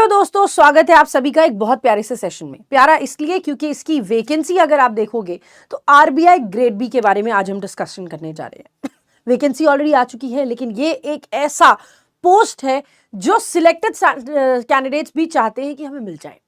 Hello दोस्तों, स्वागत है आप सभी का एक बहुत प्यारे से सेशन में। प्यारा इसलिए क्योंकि इसकी वैकेंसी अगर आप देखोगे तो आरबीआई ग्रेड बी के बारे में आज हम डिस्कशन करने जा रहे हैं। वैकेंसी ऑलरेडी आ चुकी है, लेकिन ये एक ऐसा पोस्ट है जो सिलेक्टेड कैंडिडेट्स भी चाहते हैं कि हमें मिल जाए।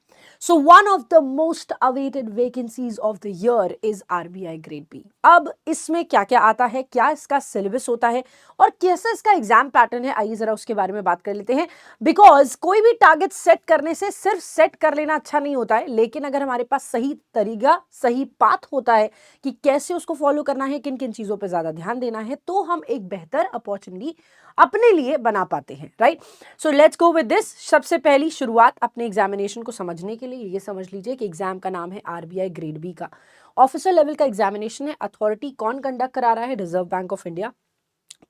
So one of the most awaited vacancies of the year is RBI Grade B। अब इसमें क्या क्या आता है, क्या इसका सिलेबस होता है और कैसे इसका एग्जाम पैटर्न है, आइए जरा उसके बारे में बात कर लेते हैं। बिकॉज कोई भी टारगेट सेट करने से सिर्फ सेट कर लेना अच्छा नहीं होता है, लेकिन अगर हमारे पास सही तरीका, सही पाथ होता है कि कैसे उसको फॉलो करना है, किन किन चीजों पर ज्यादा ध्यान देना है, तो हम एक बेहतर अपॉर्चुनिटी अपने लिए बना पाते हैं। Right, so let's go with this. सबसे पहली शुरुआत अपने एग्जामिनेशन को समझने के लिए ये समझ लीजिए कि एग्जाम का नाम है आरबीआई ग्रेड बी का। ऑफिसर लेवल का एग्जामिनेशन है। अथॉरिटी कौन कंडक्ट करा रहा है? Reserve bank of India.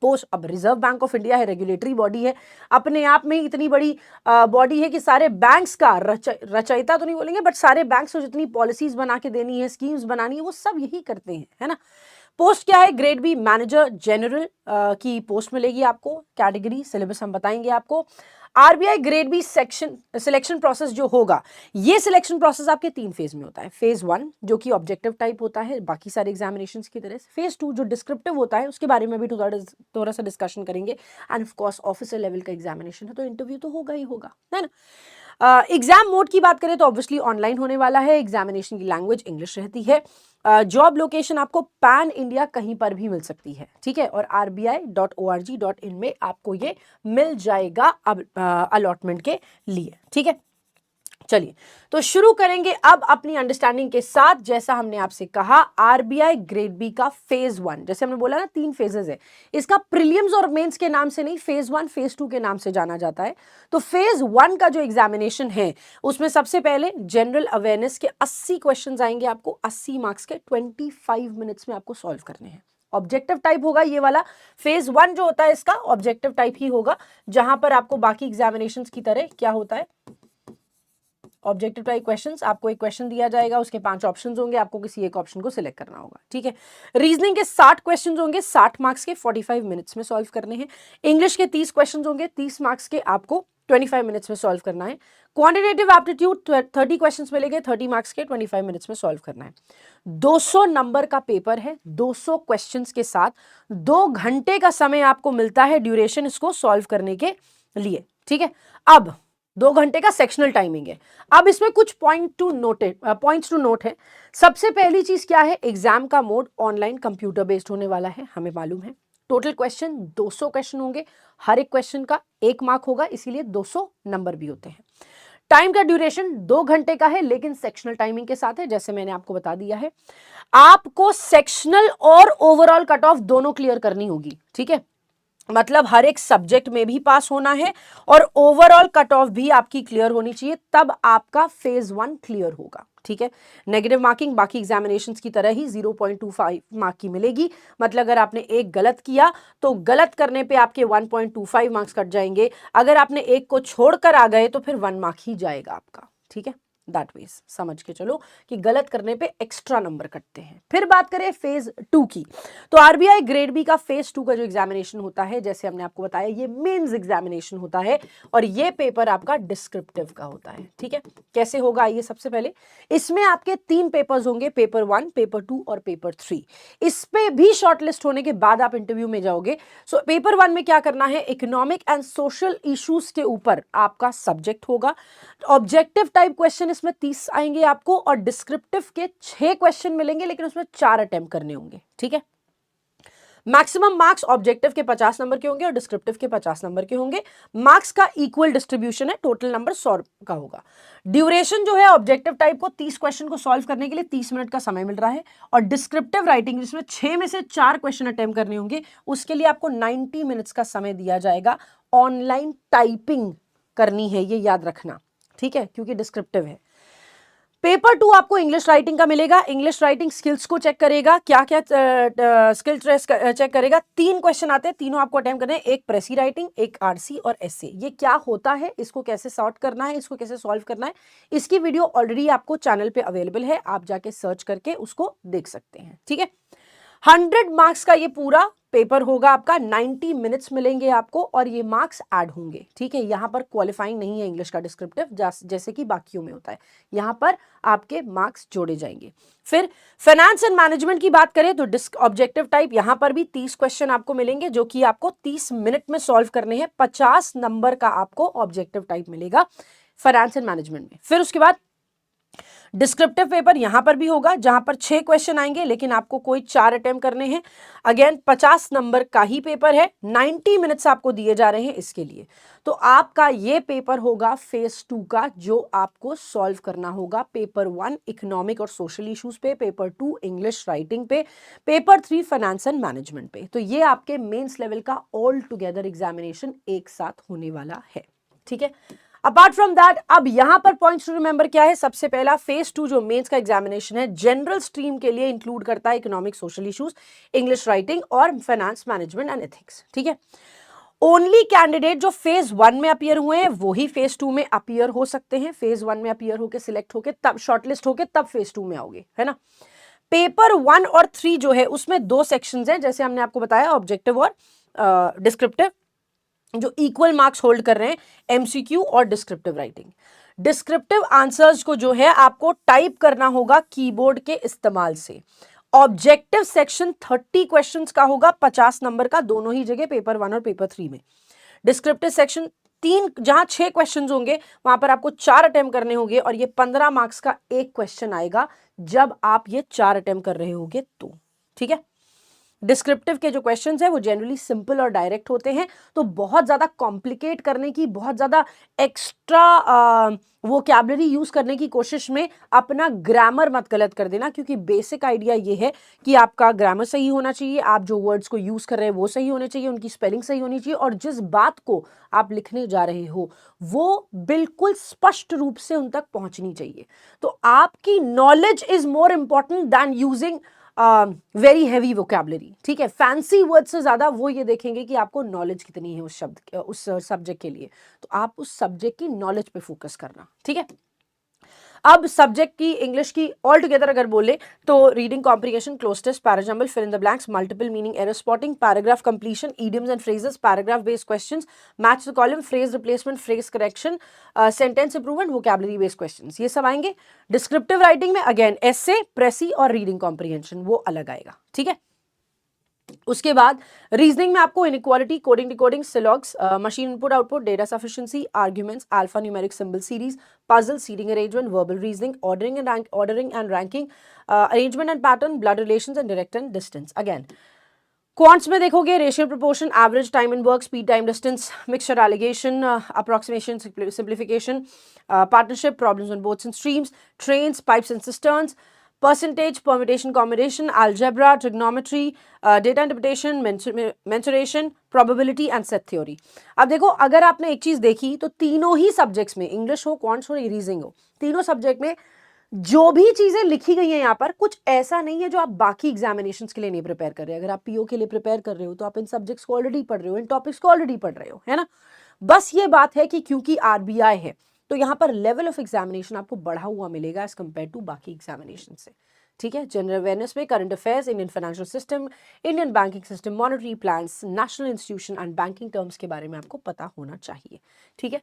Post, अब रिजर्व बैंक ऑफ इंडिया है, रेगुलेटरी बॉडी है, अपने आप में इतनी बड़ी बॉडी है कि सारे बैंक्स का रचयिता तो नहीं बोलेंगे, बट सारे बैंक्स को जितनी पॉलिसीज बना के देनी है, स्कीम्स बनानी है, वो सब यही करते हैं, है ना। पोस्ट क्या है? ग्रेड बी मैनेजर जनरल की पोस्ट मिलेगी आपको। कैटेगरी, सिलेबस हम बताएंगे आपको। RBI grade B section selection process जो होगा, ये सिलेक्शन प्रोसेस आपके 3 फेज में होता है। फेज 1 जो कि ऑब्जेक्टिव टाइप होता है बाकी सारे एग्जामिनेशंस की तरह। फेज 2 जो डिस्क्रिप्टिव होता है, उसके बारे में भी थोड़ा सा डिस्कशन करेंगे। End of course officer level का एग्जामिनेशन है, तो इंटरव्यू तो होगा ही होगा, है ना। एग्जाम मोड की बात करें तो ऑब्वियसली ऑनलाइन होने वाला है। एग्जामिनेशन की लैंग्वेज इंग्लिश रहती है। जॉब लोकेशन आपको पैन इंडिया कहीं पर भी मिल सकती है, ठीक है, और rbi.org.in में आपको ये मिल जाएगा अब अलॉटमेंट के लिए, ठीक है। चलिए तो शुरू करेंगे अब अपनी अंडरस्टैंडिंग के साथ। जैसा हमने आपसे कहा, आरबीआई ग्रेड बी का फेज 1, जैसे हमने बोला ना 3 फेजेस है, इसका प्रीलिम्स और मेंस के नाम से नहीं, फेज 1 फेज 2 के नाम से जाना जाता है। तो फेज 1 का जो एग्जामिनेशन है, उसमें सबसे पहले जनरल अवेयरनेस के 80 क्वेश्चन आएंगे आपको, 80 मार्क्स के, 25 मिनट्स में आपको सॉल्व करने हैं। ऑब्जेक्टिव टाइप होगा ये वाला। फेज 1 जो होता है इसका ऑब्जेक्टिव टाइप ही होगा, जहां पर आपको बाकी एग्जामिनेशंस की तरह क्या होता है, ऑब्जेक्टिव टाइप क्वेश्चंस। आपको एक क्वेश्चन दिया जाएगा, उसके 5 ऑप्शंस होंगे, आपको किसी एक ऑप्शन को सिलेक्ट करना होगा, ठीक है। रीजनिंग के 60 क्वेश्चंस होंगे, 60 मार्क्स के, 45 मिनट्स में सॉल्व करने हैं। इंग्लिश के 30 क्वेश्चंस होंगे, 30 मार्क्स के, आपको 25 मिनट्स में सॉल्व करना है। क्वांटिटेटिव एप्टीट्यूड 30 क्वेश्चंस मिलेंगे, 30 मार्क्स के, 25 मिनट्स में सॉल्व करना है। 200 नंबर का पेपर है, 200 क्वेश्चंस के साथ 2 घंटे का समय आपको मिलता है ड्यूरेशन इसको सॉल्व करने के लिए, ठीक है। अब 2 घंटे का सेक्शनल टाइमिंग है। अब इसमें कुछ पॉइंट्स टू नोट है। सबसे पहली चीज क्या है, एग्जाम का मोड ऑनलाइन कंप्यूटर बेस्ड होने वाला है, हमें मालूम है। टोटल क्वेश्चन 200 क्वेश्चन होंगे, हर एक क्वेश्चन का 1 मार्क होगा, इसीलिए 200 नंबर भी होते हैं। टाइम का ड्यूरेशन 2 घंटे का है, लेकिन सेक्शनल टाइमिंग के साथ है, जैसे मैंने आपको बता दिया है। आपको सेक्शनल और ओवरऑल कट ऑफ दोनों क्लियर करनी होगी, ठीक है। मतलब हर एक सब्जेक्ट में भी पास होना है और ओवरऑल कट ऑफ भी आपकी क्लियर होनी चाहिए, तब आपका फेज 1 क्लियर होगा, ठीक है। नेगेटिव मार्किंग बाकी एग्जामिनेशंस की तरह ही 0.25 मार्क की मिलेगी। मतलब अगर आपने एक गलत किया तो गलत करने पे आपके 1.25 मार्क्स कट जाएंगे। अगर आपने एक को छोड़कर आ गए तो फिर 1 मार्क ही जाएगा आपका, ठीक है। दैट मीन्स समझ के चलो कि गलत करने पे एक्स्ट्रा नंबर कटते हैं। फिर बात करें फेज 2 की, तो आरबीआई ग्रेड बी का फेज 2 का जो एग्जामिनेशन होता है, जैसे हमने आपको बताया, ये मेंस एग्जामिनेशन होता है और ये पेपर आपका डिस्क्रिप्टिव का होता है, ठीक है। कैसे होगा, आइए सबसे पहले इसमें आपके 3 पेपर्स होंगे, पेपर 1, पेपर 2 और पेपर 3। इस पे भी शॉर्टलिस्ट होने के बाद आप इंटरव्यू में जाओगे। सो पेपर 1 में क्या करना है, इकोनॉमिक एंड सोशल इश्यूज के ऊपर आपका सब्जेक्ट होगा। ऑब्जेक्टिव टाइप क्वेश्चन इसमें 30 आएंगे आपको और डिस्क्रिप्टिव के 6 क्वेश्चन मिलेंगे, लेकिन उसमें 4 अटेम्प्ट करने होंगे, ठीक है। मैक्सिमम मार्क्स ऑब्जेक्टिव के 50 नंबर के होंगे और डिस्क्रिप्टिव के 50 नंबर के होंगे। मार्क्स का इक्वल डिस्ट्रीब्यूशन है, टोटल नंबर 100 का होगा। ड्यूरेशन जो है ऑब्जेक्टिव टाइप को 30 क्वेश्चन को सॉल्व करने के लिए 30 मिनट का समय मिल रहा है, और डिस्क्रिप्टिव राइटिंग जिसमें 6 में से 4 क्वेश्चन अटेम्प्ट करने होंगे, उसके लिए आपको 90 मिनट्स का समय दिया जाएगा। ऑनलाइन टाइपिंग करनी है, ये याद रखना, ठीक है, क्योंकि डिस्क्रिप्टिव है। पेपर 2 आपको इंग्लिश राइटिंग का मिलेगा। इंग्लिश राइटिंग स्किल्स को चेक करेगा, क्या क्या स्किल चेक करेगा। 3 क्वेश्चन आते हैं, तीनों आपको अटेम्प्ट करने हैं, एक प्रेसी राइटिंग, एक आरसी और एसए। ये क्या होता है, इसको कैसे सॉर्ट करना है, इसको कैसे सॉल्व करना है, इसकी वीडियो ऑलरेडी आपको चैनल पे अवेलेबल है, आप जाके सर्च करके उसको देख सकते हैं, ठीक है। 100 मार्क्स का ये पूरा पेपर होगा आपका 90 मिनट्स मिलेंगे आपको और ये मार्क्स ऐड होंगे, ठीक है। यहाँ पर क्वालिफाइंग नहीं है इंग्लिश का डिस्क्रिप्टिव जैसे कि बाकियों में होता है, यहाँ पर आपके मार्क्स जोड़े जाएंगे। फिर फाइनेंस एंड मैनेजमेंट की बात करें तो ऑब्जेक्टिव टाइप यहाँ पर भी 30 क्वेश्चन आपको मिलेंगे जो कि आपको 30 मिनट में सॉल्व करने हैं। 50 नंबर का आपको ऑब्जेक्टिव टाइप मिलेगा फाइनेंस एंड मैनेजमेंट में। फिर उसके बाद डिस्क्रिप्टिव पेपर यहां पर भी होगा जहां पर 6 क्वेश्चन आएंगे, लेकिन आपको कोई 4 अटेम्प्ट करने हैं। अगेन 50 नंबर का ही पेपर है, 90 मिनट्स आपको दिए जा रहे हैं इसके लिए। तो आपका ये पेपर होगा फेज 2 का, जो आपको सॉल्व करना होगा पेपर 1 इकोनॉमिक और सोशल इश्यूज पे, पेपर 2 इंग्लिश राइटिंग पे, पेपर 3 फाइनेंस एंड मैनेजमेंट पे। तो ये आपके मेंस लेवल का ऑल टुगेदर एग्जामिनेशन एक साथ होने वाला है, ठीक है। अपार्ट फ्रॉम दैट, अब यहां पर पॉइंट्स टू रिमेंबर क्या है। सबसे पहला फेज 2 जो मेंस का एग्जामिनेशन है जनरल स्ट्रीम के लिए इंक्लूड करता है economic social issues, English writing और फाइनेंस मैनेजमेंट एंड एथिक्स, ठीक है। ओनली कैंडिडेट जो फेज 1 में अपीयर हुए हैं वो ही फेज 2 में अपीयर हो सकते हैं। फेज 1 में अपीयर होकर सिलेक्ट होकर तब शॉर्टलिस्ट होकर तब फेज 2 में आओगे, है ना। पेपर 1 और 3 जो है उसमें 2 सेक्शंस हैं, जैसे हमने आपको बताया ऑब्जेक्टिव और डिस्क्रिप्टिव, जो इक्वल मार्क्स होल्ड कर रहे हैं, एमसीक्यू और डिस्क्रिप्टिव राइटिंग। डिस्क्रिप्टिव आंसर्स को जो है आपको टाइप करना होगा कीबोर्ड के इस्तेमाल से। ऑब्जेक्टिव सेक्शन 30 क्वेश्चंस का होगा, 50 नंबर का, दोनों ही जगह पेपर 1 और पेपर 3 में। डिस्क्रिप्टिव सेक्शन 3 जहां 6 क्वेश्चंस होंगे वहां पर आपको 4 अटेम्प्ट करने होंगे और ये 15 मार्क्स का एक क्वेश्चन आएगा जब आप ये 4 अटेम्प्ट कर रहे होंगे तो, ठीक है। डिस्क्रिप्टिव के जो क्वेश्चंस हैं वो जनरली सिंपल और डायरेक्ट होते हैं, तो बहुत ज्यादा कॉम्प्लिकेट करने की, बहुत ज्यादा एक्स्ट्रा वोकैबुलरी यूज करने की कोशिश में अपना ग्रामर मत गलत कर देना, क्योंकि बेसिक आइडिया ये है कि आपका ग्रामर सही होना चाहिए, आप जो वर्ड्स को यूज कर रहे हैं वो सही होने चाहिए, उनकी स्पेलिंग सही होनी चाहिए और जिस बात को आप लिखने जा रहे हो वो बिल्कुल स्पष्ट रूप से उन तक पहुंचनी चाहिए। तो आपकी knowledge is more important than using very heavy vocabulary, ठीक है। फैंसी वर्ड से ज्यादा वो ये देखेंगे कि आपको नॉलेज कितनी है उस शब्द, उस सब्जेक्ट के लिए, तो आप उस सब्जेक्ट की नॉलेज पे फोकस करना, ठीक है। अब सब्जेक्ट की इंग्लिश की ऑल टुगेदर अगर बोले तो reading comprehension, cloze test, parajumble, fill in the blanks, multiple meaning, error spotting, paragraph completion, idioms and phrases, paragraph based questions, match the column, phrase replacement, phrase correction, sentence improvement, vocabulary based questions, ये सब आएंगे। Descriptive writing में again essay, precis और reading comprehension वो अलग आएगा, ठीक है। उसके बाद रीजनिंग में आपको inequality, coding decoding, syllogisms, machine input output, data sufficiency, arguments, alpha numeric symbol series, puzzle, seating arrangement, verbal reasoning, ordering and ranking, arrangement and pattern, blood relations and direct and distance. Again quants में देखोगे रेशियल proportion, average time in work, speed time distance, mixture alligation, approximation, simplification, partnership, problems on boats and streams, trains, pipes and cisterns, percentage, permutation, combination, algebra, trigonometry, data interpretation, mensuration, probability and set theory। अब देखो अगर आपने एक चीज देखी तो तीनों ही subjects में, इंग्लिश हो, क्वांट्स हो, रीजनिंग हो, तीनों सब्जेक्ट में जो भी चीजें लिखी गई हैं यहाँ पर, कुछ ऐसा नहीं है जो आप बाकी एग्जामिनेशंस के लिए नहीं प्रिपेयर कर रहे हैं। अगर आप पीओ के लिए प्रिपेयर कर रहे हो तो आप इन सब्जेक्ट्स को ऑलरेडी पढ़ रहे हो, इन टॉपिक्स को ऑलरेडी पढ़ रहे हो, है ना। बस ये बात है कि क्योंकि आरबीआई है तो यहाँ पर लेवल ऑफ एग्जामिनेशन आपको बढ़ा हुआ मिलेगा एज कंपेयर टू बाकी एग्जामिनेशन से, ठीक है। जनरल अवेयरनेस में current affairs, Indian financial system, Indian banking system, monetary plans, national institution and banking terms के बारे में आपको पता होना चाहिए, ठीक है।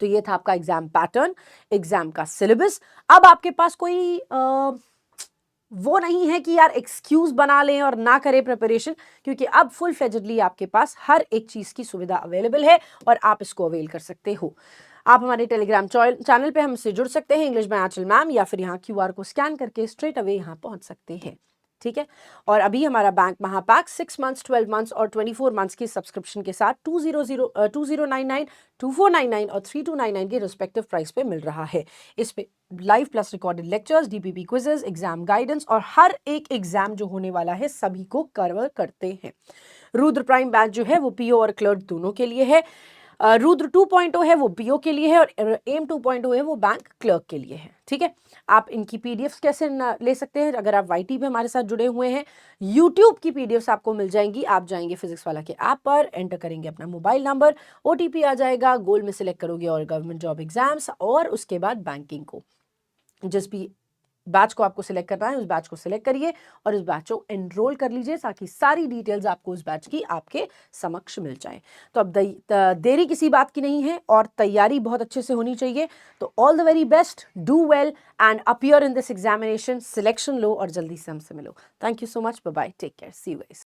तो ये था आपका एग्जाम पैटर्न, एग्जाम का सिलेबस। अब आपके पास कोई वो नहीं है कि यार एक्सक्यूज बना लें और ना करें प्रिपरेशन, क्योंकि अब फुल फ्लेजेडली आपके पास हर एक चीज की सुविधा अवेलेबल है और आप इसको अवेल कर सकते हो। आप हमारे टेलीग्राम चैनल पे हमसे जुड़ सकते हैं, इंग्लिश बाय आंचल मैम, या फिर यहाँ क्यूआर को स्कैन करके स्ट्रेट अवे यहाँ पहुंच सकते हैं, ठीक है। और अभी हमारा बैंक महापैक 6 मंथ्स, 12 मंथ्स और 24 मंथ्स की सब्सक्रिप्शन के साथ 2099, 2499 और 3299 के रिस्पेक्टिव प्राइस पे मिल रहा है। इस पे live plus recorded lectures, DPP quizzes, exam guidance और हर एक एग्जाम जो होने वाला है सभी को कवर करते हैं। रुद्र प्राइम बैच जो है वो पीओ और क्लर्क दोनों के लिए है। रुद्र 2.0 है वो पीओ के लिए है और एम 2.0 है वो बैंक क्लर्क के लिए है, ठीक है। आप इनकी पीडीएफ्स कैसे ले सकते हैं, अगर आप वाईटी पे हमारे साथ जुड़े हुए हैं, यूट्यूब की पीडीएफ्स आपको मिल जाएंगी। आप जाएंगे फिजिक्स वाला के ऐप पर, एंटर करेंगे अपना मोबाइल नंबर, ओटीपी आ जाएगा, गोल में सिलेक्ट करोगे और गवर्नमेंट जॉब एग्जाम्स और उसके बाद बैंकिंग को, जिस भी बैच को आपको सिलेक्ट करना है, उस बैच को सिलेक्ट करिए और इस बैच को एनरोल कर लीजिए ताकि सारी डिटेल्स आपको उस बैच की आपके समक्ष मिल जाए। तो अब देरी किसी बात की नहीं है और तैयारी बहुत अच्छे से होनी चाहिए। तो all the very best, do well and appear in this examination, selection लो और जल्दी से हमसे मिलो। Thank you so much, bye bye, take care, see you guys.